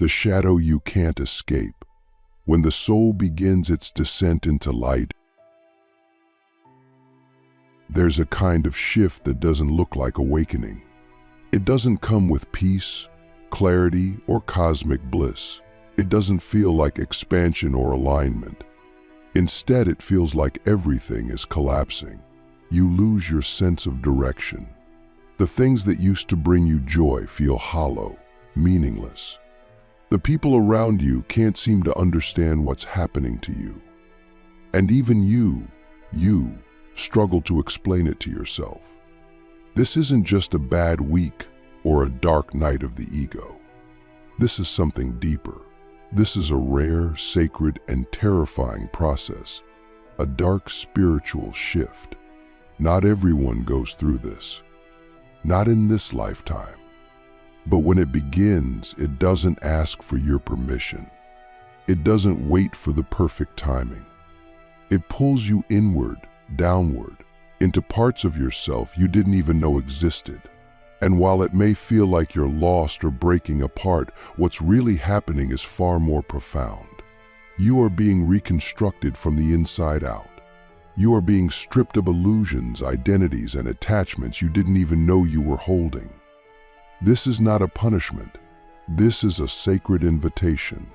the shadow you can't escape. When the soul begins its descent into light, there's a kind of shift that doesn't look like awakening. It doesn't come with peace, clarity, or cosmic bliss. It doesn't feel like expansion or alignment. Instead, it feels like everything is collapsing. You lose your sense of direction. The things that used to bring you joy feel hollow, meaningless. The people around you can't seem to understand what's happening to you. And even you struggle to explain it to yourself. This isn't just a bad week or a dark night of the ego. This is something deeper. This is a rare, sacred, and terrifying process, a dark spiritual shift. Not everyone goes through this, not in this lifetime. But when it begins, it doesn't ask for your permission. It doesn't wait for the perfect timing. It pulls you inward, downward, into parts of yourself you didn't even know existed. And while it may feel like you're lost or breaking apart, what's really happening is far more profound. You are being reconstructed from the inside out. You are being stripped of illusions, identities, and attachments you didn't even know you were holding. This is not a punishment. This is a sacred invitation,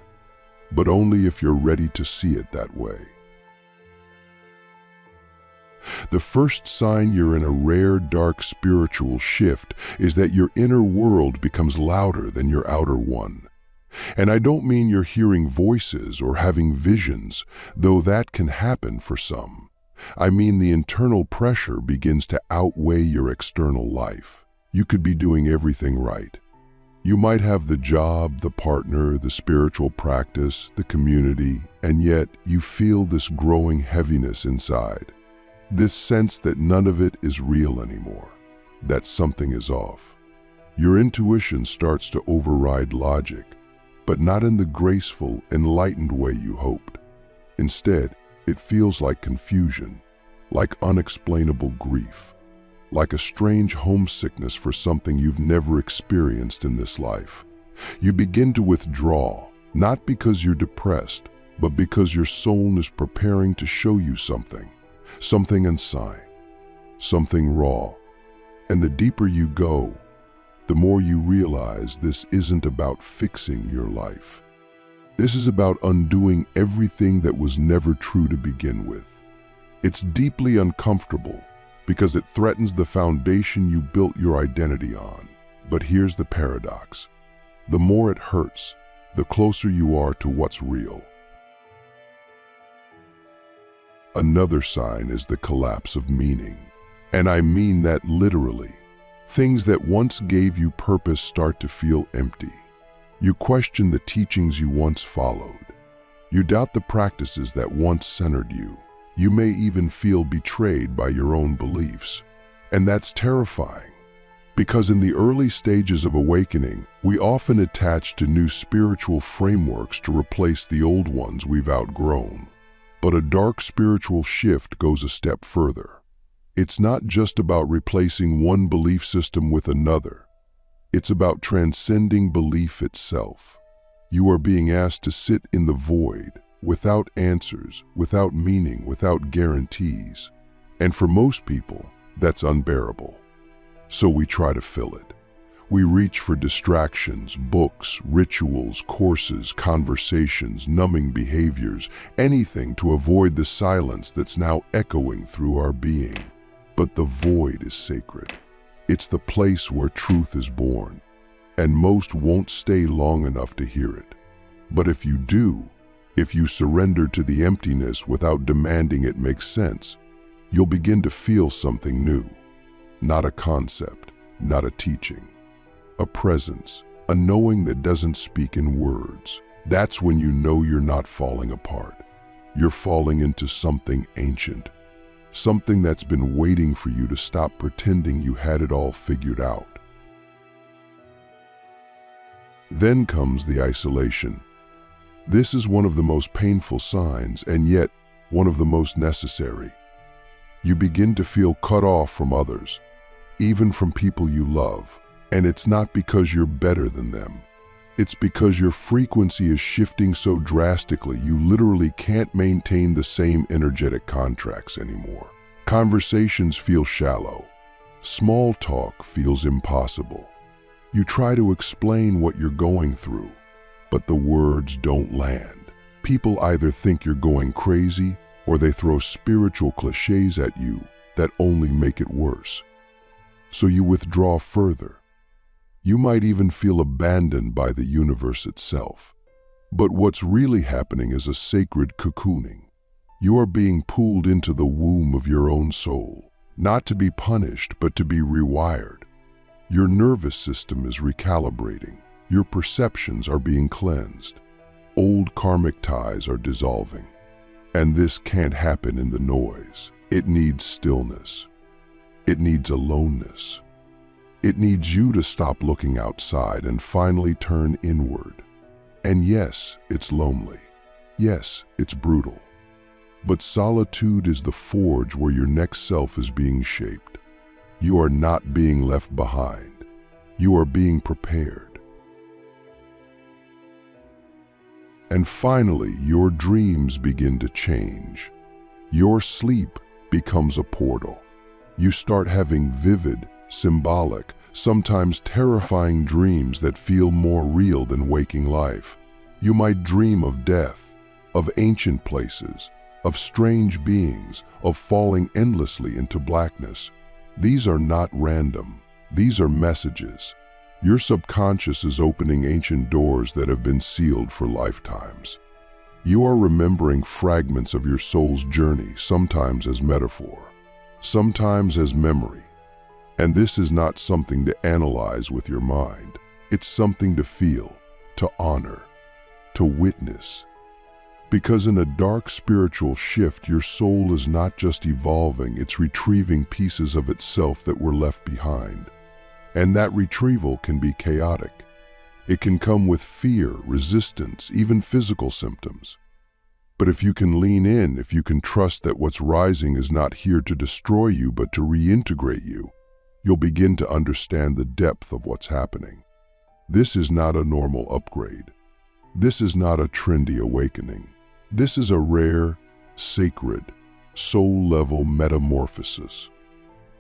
but only if you're ready to see it that way. The first sign you're in a rare, dark spiritual shift is that your inner world becomes louder than your outer one. And I don't mean you're hearing voices or having visions, though that can happen for some. I mean the internal pressure begins to outweigh your external life. You could be doing everything right. You might have the job, the partner, the spiritual practice, the community, and yet you feel this growing heaviness inside. This sense that none of it is real anymore, that something is off. Your intuition starts to override logic, but not in the graceful, enlightened way you hoped. Instead, it feels like confusion, like unexplainable grief, like a strange homesickness for something you've never experienced in this life. You begin to withdraw, not because you're depressed, but because your soul is preparing to show you something inside, something raw. And the deeper you go, the more you realize this isn't about fixing your life. This is about undoing everything that was never true to begin with. It's deeply uncomfortable because it threatens the foundation you built your identity on. But here's the paradox. The more it hurts, the closer you are to what's real. Another sign is the collapse of meaning. And I mean that literally. Things that once gave you purpose start to feel empty. You question the teachings you once followed. You doubt the practices that once centered you. You may even feel betrayed by your own beliefs. And that's terrifying, because in the early stages of awakening, we often attach to new spiritual frameworks to replace the old ones we've outgrown. But a dark spiritual shift goes a step further. It's not just about replacing one belief system with another. It's about transcending belief itself. You are being asked to sit in the void, without answers, without meaning, without guarantees. And for most people, that's unbearable. So we try to fill it. We reach for distractions, books, rituals, courses, conversations, numbing behaviors, anything to avoid the silence that's now echoing through our being. But the void is sacred. It's the place where truth is born, and most won't stay long enough to hear it. But if you do, if you surrender to the emptiness without demanding it makes sense, you'll begin to feel something new. Not a concept, not a teaching. A presence, a knowing that doesn't speak in words. That's when you know you're not falling apart. You're falling into something ancient, something that's been waiting for you to stop pretending you had it all figured out. Then comes the isolation. This is one of the most painful signs, and yet one of the most necessary. You begin to feel cut off from others, even from people you love. And it's not because you're better than them. It's because your frequency is shifting so drastically, you literally can't maintain the same energetic contracts anymore. Conversations feel shallow. Small talk feels impossible. You try to explain what you're going through, but the words don't land. People either think you're going crazy or they throw spiritual cliches at you that only make it worse. So you withdraw further. You might even feel abandoned by the universe itself. But what's really happening is a sacred cocooning. You are being pulled into the womb of your own soul, not to be punished, but to be rewired. Your nervous system is recalibrating. Your perceptions are being cleansed. Old karmic ties are dissolving. And this can't happen in the noise. It needs stillness. It needs aloneness. It needs you to stop looking outside and finally turn inward. And yes, it's lonely. Yes, it's brutal. But solitude is the forge where your next self is being shaped. You are not being left behind. You are being prepared. And finally, your dreams begin to change. Your sleep becomes a portal. You start having vivid, symbolic, sometimes terrifying dreams that feel more real than waking life. You might dream of death, of ancient places, of strange beings, of falling endlessly into blackness. These are not random. These are messages. Your subconscious is opening ancient doors that have been sealed for lifetimes. You are remembering fragments of your soul's journey, sometimes as metaphor, sometimes as memory. And this is not something to analyze with your mind. It's something to feel, to honor, to witness. Because in a dark spiritual shift, your soul is not just evolving, it's retrieving pieces of itself that were left behind. And that retrieval can be chaotic. It can come with fear, resistance, even physical symptoms. But if you can lean in, if you can trust that what's rising is not here to destroy you but to reintegrate you, you'll begin to understand the depth of what's happening. This is not a normal upgrade. This is not a trendy awakening. This is a rare, sacred, soul-level metamorphosis.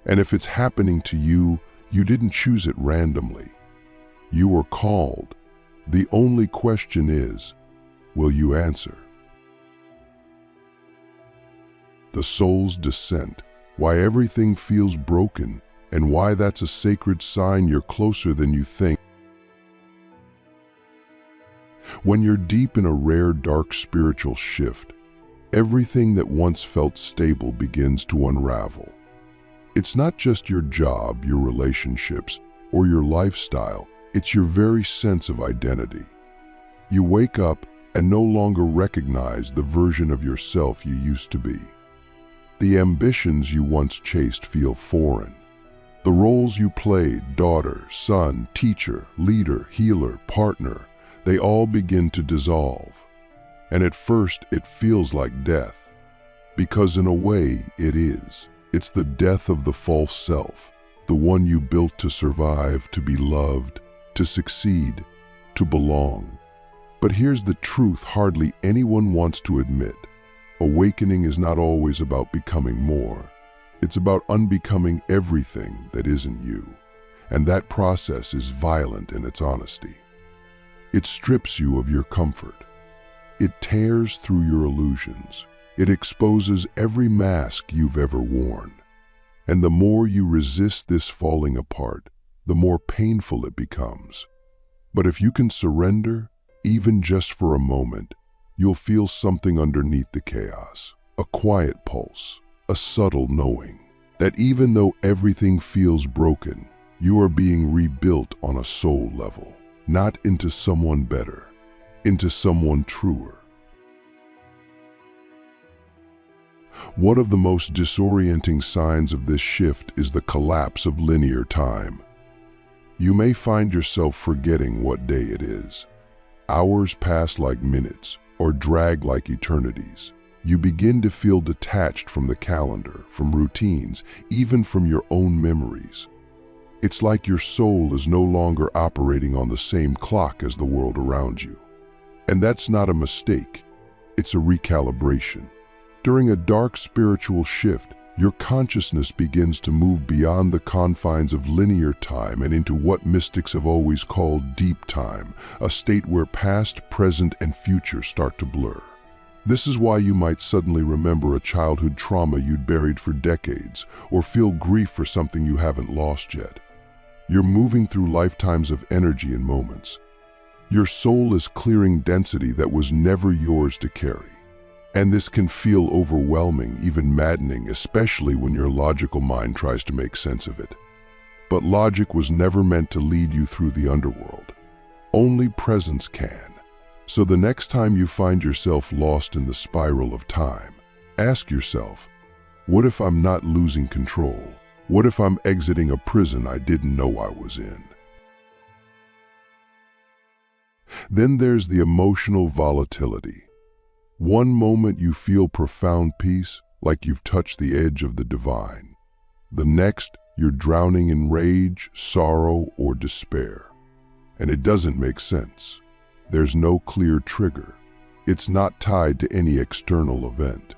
And if it's happening to you, you didn't choose it randomly. You were called. The only question is, will you answer? The soul's descent, why everything feels broken, and why that's a sacred sign you're closer than you think. When you're deep in a rare, dark spiritual shift, everything that once felt stable begins to unravel. It's not just your job, your relationships, or your lifestyle. It's your very sense of identity. You wake up and no longer recognize the version of yourself you used to be. The ambitions you once chased feel foreign. The roles you played, daughter, son, teacher, leader, healer, partner, they all begin to dissolve. And at first, it feels like death. Because in a way, it is. It's the death of the false self, the one you built to survive, to be loved, to succeed, to belong. But here's the truth hardly anyone wants to admit. Awakening is not always about becoming more. It's about unbecoming everything that isn't you. And that process is violent in its honesty. It strips you of your comfort. It tears through your illusions. It exposes every mask you've ever worn. And the more you resist this falling apart, the more painful it becomes. But if you can surrender, even just for a moment, you'll feel something underneath the chaos, a quiet pulse, a subtle knowing that even though everything feels broken, you are being rebuilt on a soul level, not into someone better, into someone truer. One of the most disorienting signs of this shift is the collapse of linear time. You may find yourself forgetting what day it is. Hours pass like minutes or drag like eternities. You begin to feel detached from the calendar, from routines, even from your own memories. It's like your soul is no longer operating on the same clock as the world around you. And that's not a mistake, it's a recalibration. During a dark spiritual shift, your consciousness begins to move beyond the confines of linear time and into what mystics have always called deep time, a state where past, present, and future start to blur. This is why you might suddenly remember a childhood trauma you'd buried for decades, or feel grief for something you haven't lost yet. You're moving through lifetimes of energy and moments. Your soul is clearing density that was never yours to carry. And this can feel overwhelming, even maddening, especially when your logical mind tries to make sense of it. But logic was never meant to lead you through the underworld. Only presence can. So the next time you find yourself lost in the spiral of time, ask yourself, what if I'm not losing control? What if I'm exiting a prison I didn't know I was in? Then there's the emotional volatility. One moment you feel profound peace, like you've touched the edge of the divine. The next, you're drowning in rage, sorrow, or despair. And it doesn't make sense. There's no clear trigger. It's not tied to any external event.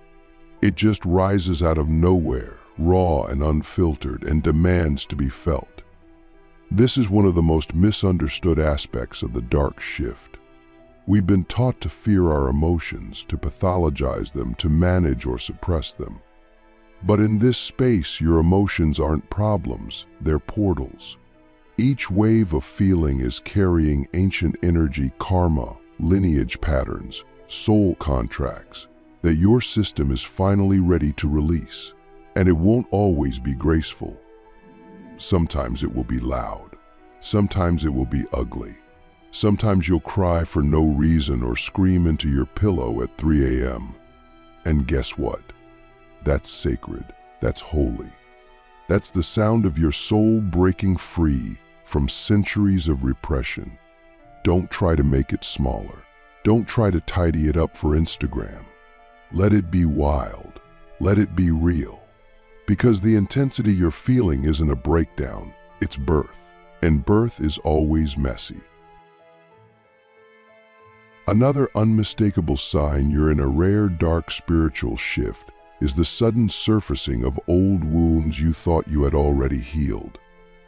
It just rises out of nowhere, raw and unfiltered, and demands to be felt. This is one of the most misunderstood aspects of the dark shift. We've been taught to fear our emotions, to pathologize them, to manage or suppress them. But in this space, your emotions aren't problems, they're portals. Each wave of feeling is carrying ancient energy, karma, lineage patterns, soul contracts that your system is finally ready to release. And it won't always be graceful. Sometimes it will be loud. Sometimes it will be ugly. Sometimes you'll cry for no reason or scream into your pillow at 3 a.m. And guess what? That's sacred. That's holy. That's the sound of your soul breaking free from centuries of repression. Don't try to make it smaller. Don't try to tidy it up for Instagram. Let it be wild. Let it be real. Because the intensity you're feeling isn't a breakdown, it's birth. And birth is always messy. Another unmistakable sign you're in a rare dark spiritual shift is the sudden surfacing of old wounds you thought you had already healed.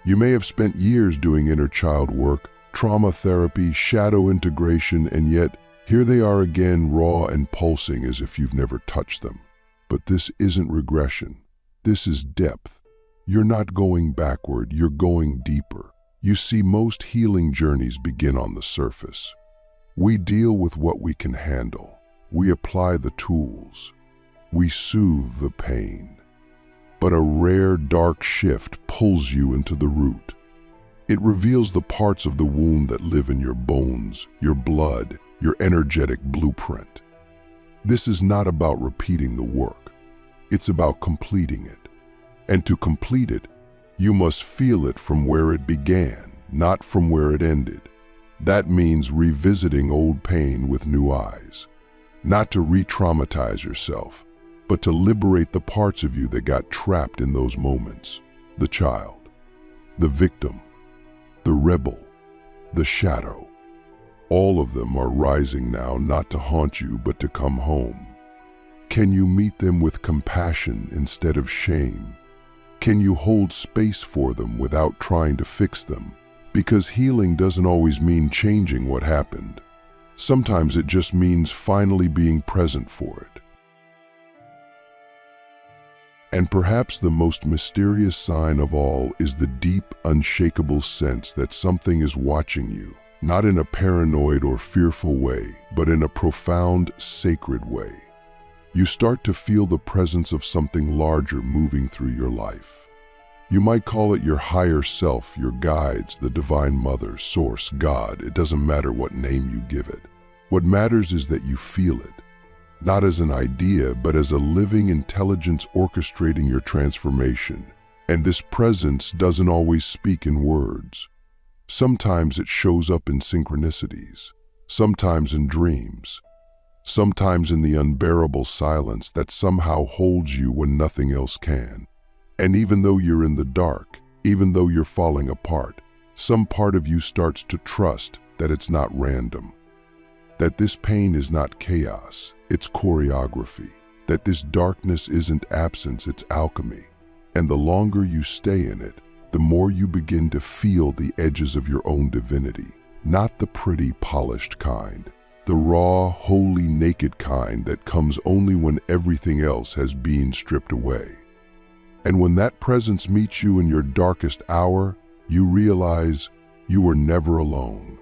You may have spent years doing inner child work, trauma therapy, shadow integration, and yet here they are again, raw and pulsing as if you've never touched them. But this isn't regression. This is depth. You're not going backward, you're going deeper. You see, most healing journeys begin on the surface. We deal with what we can handle. We apply the tools. We soothe the pain. But a rare dark shift pulls you into the root. It reveals the parts of the wound that live in your bones, your blood, your energetic blueprint. This is not about repeating the work. It's about completing it. And to complete it, you must feel it from where it began, not from where it ended. That means revisiting old pain with new eyes. Not to re-traumatize yourself, but to liberate the parts of you that got trapped in those moments. The child, the victim, the rebel, the shadow. All of them are rising now, not to haunt you, but to come home. Can you meet them with compassion instead of shame? Can you hold space for them without trying to fix them? Because healing doesn't always mean changing what happened. Sometimes it just means finally being present for it. And perhaps the most mysterious sign of all is the deep, unshakable sense that something is watching you, not in a paranoid or fearful way, but in a profound, sacred way. You start to feel the presence of something larger moving through your life. You might call it your higher self, your guides, the divine mother, source, God. It doesn't matter what name you give it. What matters is that you feel it, not as an idea, but as a living intelligence orchestrating your transformation. And this presence doesn't always speak in words. Sometimes it shows up in synchronicities, sometimes in dreams, sometimes in the unbearable silence that somehow holds you when nothing else can. And even though you're in the dark, Even though you're falling apart, some part of you starts to trust that it's not random, that this pain is not chaos, it's choreography, that this darkness isn't absence, it's alchemy. And the longer you stay in it, the more you begin to feel the edges of your own divinity, not the pretty, polished kind, the raw, wholly naked kind that comes only when everything else has been stripped away. And when that presence meets you in your darkest hour, you realize you were never alone.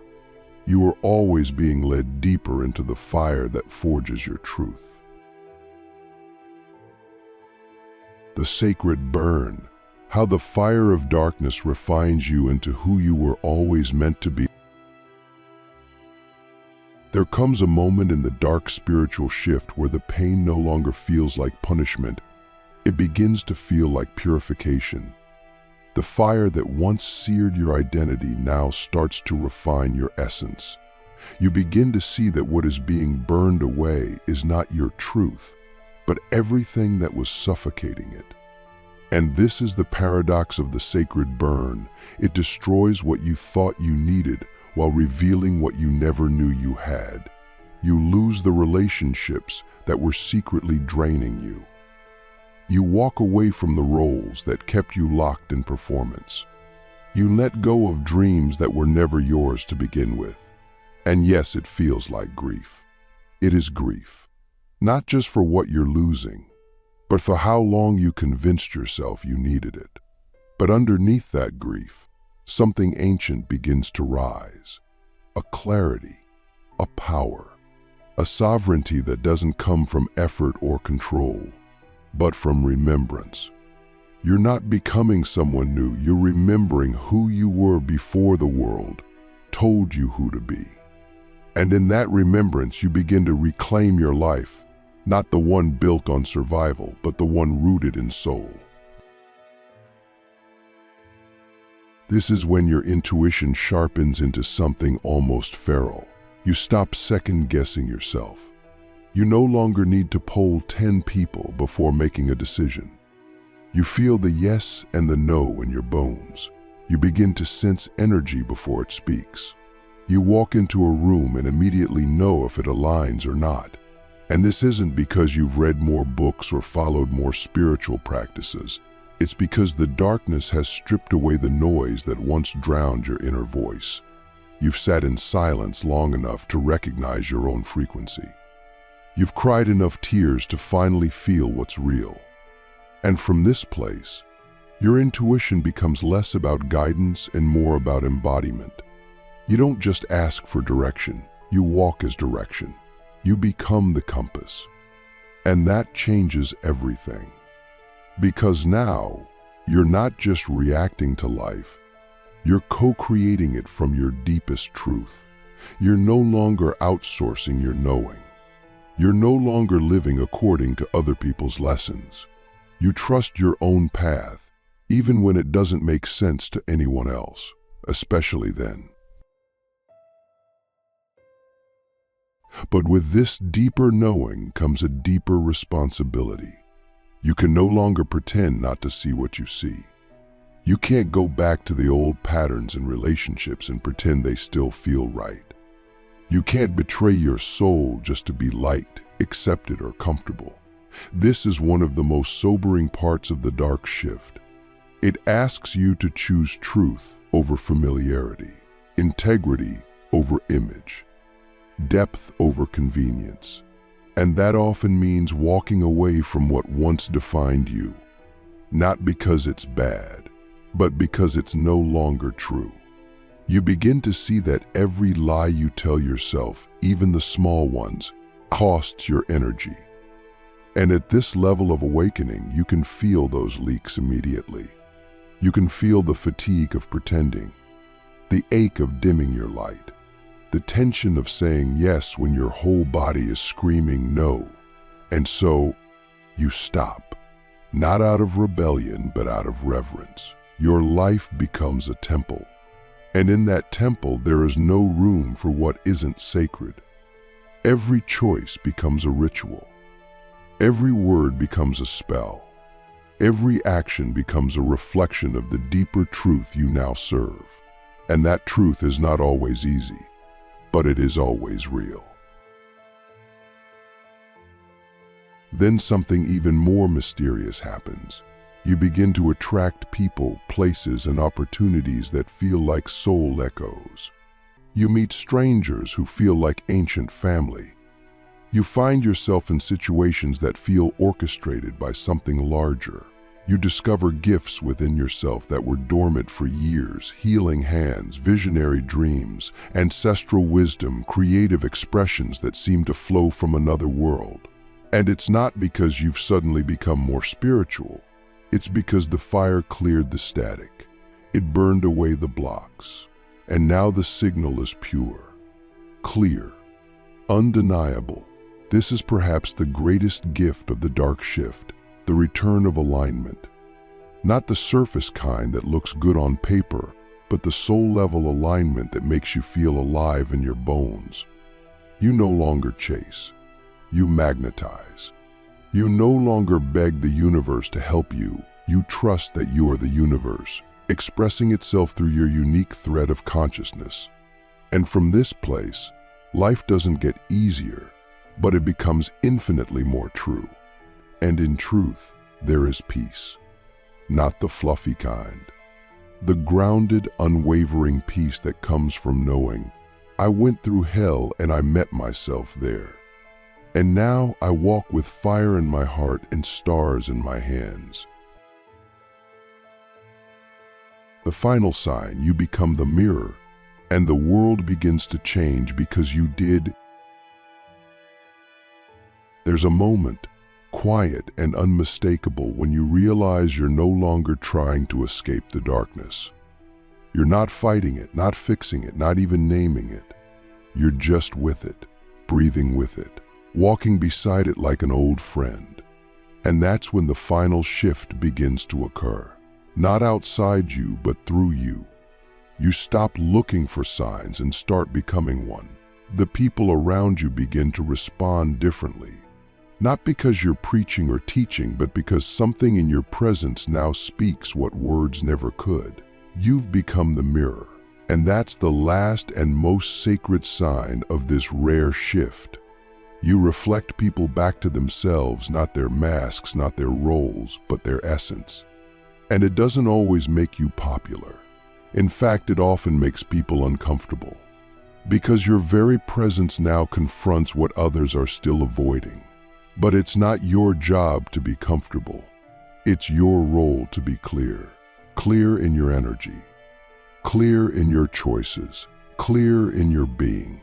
You are always being led deeper into the fire that forges your truth. The sacred burn, how the fire of darkness refines you into who you were always meant to be. There comes a moment in the dark spiritual shift where the pain no longer feels like punishment. It begins to feel like purification. The fire that once seared your identity now starts to refine your essence. You begin to see that what is being burned away is not your truth, but everything that was suffocating it. And this is the paradox of the sacred burn. It destroys what you thought you needed while revealing what you never knew you had. You lose the relationships that were secretly draining you. You walk away from the roles that kept you locked in performance. You let go of dreams that were never yours to begin with. And yes, it feels like grief. It is grief, not just for what you're losing, but for how long you convinced yourself you needed it. But underneath that grief, something ancient begins to rise. A clarity, a power, a sovereignty that doesn't come from effort or control, but from remembrance. You're not becoming someone new, you're remembering who you were before the world told you who to be. And in that remembrance, you begin to reclaim your life, not the one built on survival, but the one rooted in soul. This is when your intuition sharpens into something almost feral. You stop second-guessing yourself. You no longer need to poll 10 people before making a decision. You feel the yes and the no in your bones. You begin to sense energy before it speaks. You walk into a room and immediately know if it aligns or not. And this isn't because you've read more books or followed more spiritual practices. It's because the darkness has stripped away the noise that once drowned your inner voice. You've sat in silence long enough to recognize your own frequency. You've cried enough tears to finally feel what's real. And from this place, your intuition becomes less about guidance and more about embodiment. You don't just ask for direction, you walk as direction. You become the compass. And that changes everything. Because now, you're not just reacting to life, you're co-creating it from your deepest truth. You're no longer outsourcing your knowing. You're no longer living according to other people's lessons. You trust your own path, even when it doesn't make sense to anyone else, especially then. But with this deeper knowing comes a deeper responsibility. You can no longer pretend not to see what you see. You can't go back to the old patterns in relationships and pretend they still feel right. You can't betray your soul just to be liked, accepted, or comfortable. This is one of the most sobering parts of the dark shift. It asks you to choose truth over familiarity, integrity over image, depth over convenience. And that often means walking away from what once defined you, not because it's bad, but because it's no longer true. You begin to see that every lie you tell yourself, even the small ones, costs your energy. And at this level of awakening, you can feel those leaks immediately. You can feel the fatigue of pretending, the ache of dimming your light, the tension of saying yes when your whole body is screaming no. And so, you stop, not out of rebellion, but out of reverence. Your life becomes a temple. And in that temple, there is no room for what isn't sacred. Every choice becomes a ritual. Every word becomes a spell. Every action becomes a reflection of the deeper truth you now serve. And that truth is not always easy, but it is always real. Then something even more mysterious happens. You begin to attract people, places, and opportunities that feel like soul echoes. You meet strangers who feel like ancient family. You find yourself in situations that feel orchestrated by something larger. You discover gifts within yourself that were dormant for years, healing hands, visionary dreams, ancestral wisdom, creative expressions that seem to flow from another world. And it's not because you've suddenly become more spiritual. It's because the fire cleared the static. It burned away the blocks. And now the signal is pure, clear, undeniable. This is perhaps the greatest gift of the dark shift, the return of alignment. Not the surface kind that looks good on paper, but the soul-level alignment that makes you feel alive in your bones. You no longer chase. You magnetize. You no longer beg the universe to help you. You trust that you are the universe, expressing itself through your unique thread of consciousness. And from this place, life doesn't get easier, but it becomes infinitely more true. And in truth, there is peace. Not the fluffy kind. The grounded, unwavering peace that comes from knowing, I went through hell and I met myself there. And now I walk with fire in my heart and stars in my hands. The final sign, you become the mirror, and the world begins to change because you did. There's a moment, quiet and unmistakable, when you realize you're no longer trying to escape the darkness. You're not fighting it, not fixing it, not even naming it. You're just with it, breathing with it, walking beside it like an old friend. And that's when the final shift begins to occur. Not outside you, but through you. You stop looking for signs and start becoming one. The people around you begin to respond differently. Not because you're preaching or teaching, but because something in your presence now speaks what words never could. You've become the mirror, and that's the last and most sacred sign of this rare shift. You reflect people back to themselves, not their masks, not their roles, but their essence. And it doesn't always make you popular. In fact, it often makes people uncomfortable, because your very presence now confronts what others are still avoiding. But it's not your job to be comfortable. It's your role to be clear. Clear in your energy, clear in your choices, clear in your being.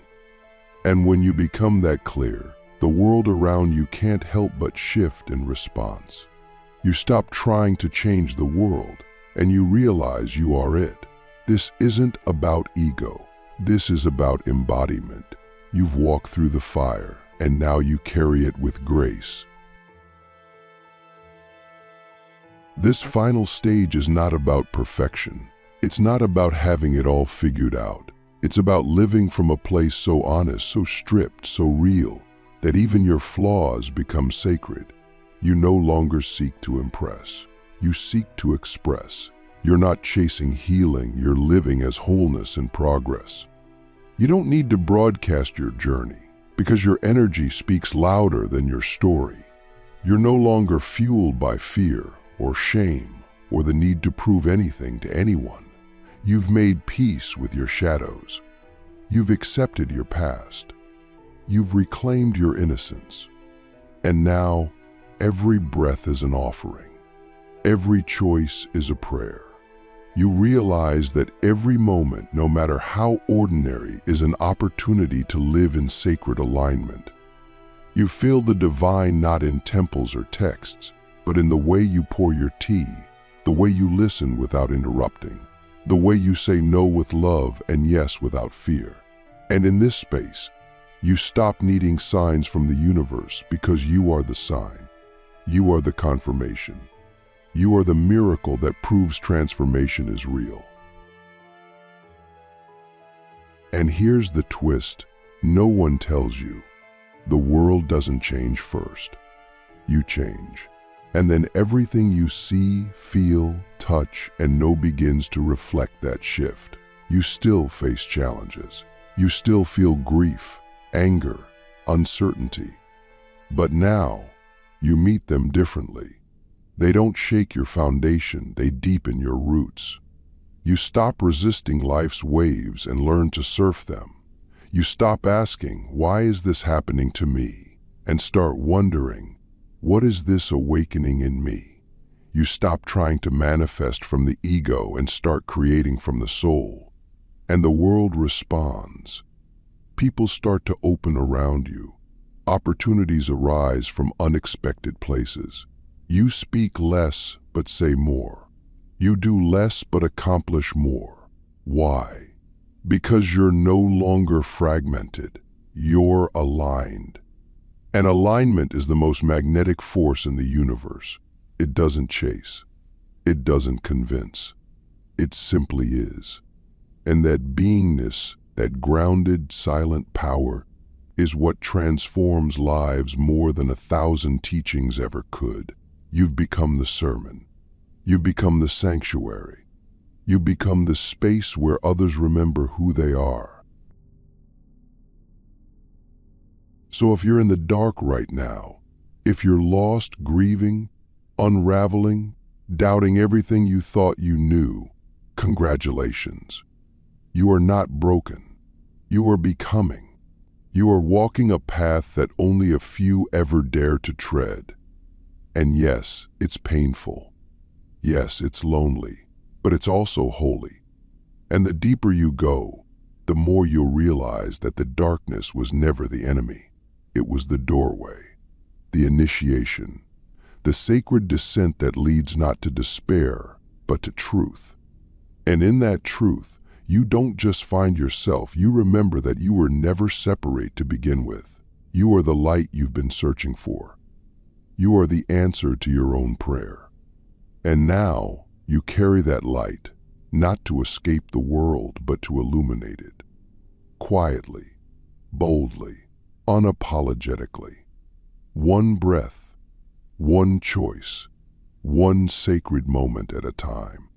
And when you become that clear, the world around you can't help but shift in response. You stop trying to change the world, and you realize you are it. This isn't about ego. This is about embodiment. You've walked through the fire, and now you carry it with grace. This final stage is not about perfection. It's not about having it all figured out. It's about living from a place so honest, so stripped, so real, that even your flaws become sacred. You no longer seek to impress. You seek to express. You're not chasing healing, you're living as wholeness in progress. You don't need to broadcast your journey, because your energy speaks louder than your story. You're no longer fueled by fear or shame or the need to prove anything to anyone. You've made peace with your shadows. You've accepted your past. You've reclaimed your innocence. And now, every breath is an offering. Every choice is a prayer. You realize that every moment, no matter how ordinary, is an opportunity to live in sacred alignment. You feel the divine not in temples or texts, but in the way you pour your tea, the way you listen without interrupting, the way you say no with love and yes without fear. And in this space, you stop needing signs from the universe, because you are the sign. You are the confirmation. You are the miracle that proves transformation is real. And here's the twist. No one tells you. The world doesn't change first. You change. And then everything you see, feel, touch, and know begins to reflect that shift. You still face challenges. You still feel grief, anger, uncertainty. But now, you meet them differently. They don't shake your foundation, they deepen your roots. You stop resisting life's waves and learn to surf them. You stop asking, "Why is this happening to me?" and start wondering, "What is this awakening in me?" You stop trying to manifest from the ego and start creating from the soul. And the world responds. People start to open around you. Opportunities arise from unexpected places. You speak less but say more. You do less but accomplish more. Why? Because you're no longer fragmented. You're aligned. And alignment is the most magnetic force in the universe. It doesn't chase. It doesn't convince. It simply is. And that beingness, that grounded, silent power, is what transforms lives more than 1,000 teachings ever could. You've become the sermon. You've become the sanctuary. You become the space where others remember who they are. So if you're in the dark right now, if you're lost, grieving, unraveling, doubting everything you thought you knew, congratulations. You are not broken. You are becoming. You are walking a path that only a few ever dare to tread. And yes, it's painful. Yes, it's lonely, but it's also holy. And the deeper you go, the more you'll realize that the darkness was never the enemy. It was the doorway, the initiation, the sacred descent that leads not to despair, but to truth. And in that truth, you don't just find yourself, you remember that you were never separate to begin with. You are the light you've been searching for. You are the answer to your own prayer. And now you carry that light, not to escape the world, but to illuminate it. Quietly, boldly, unapologetically. One breath, one choice, one sacred moment at a time.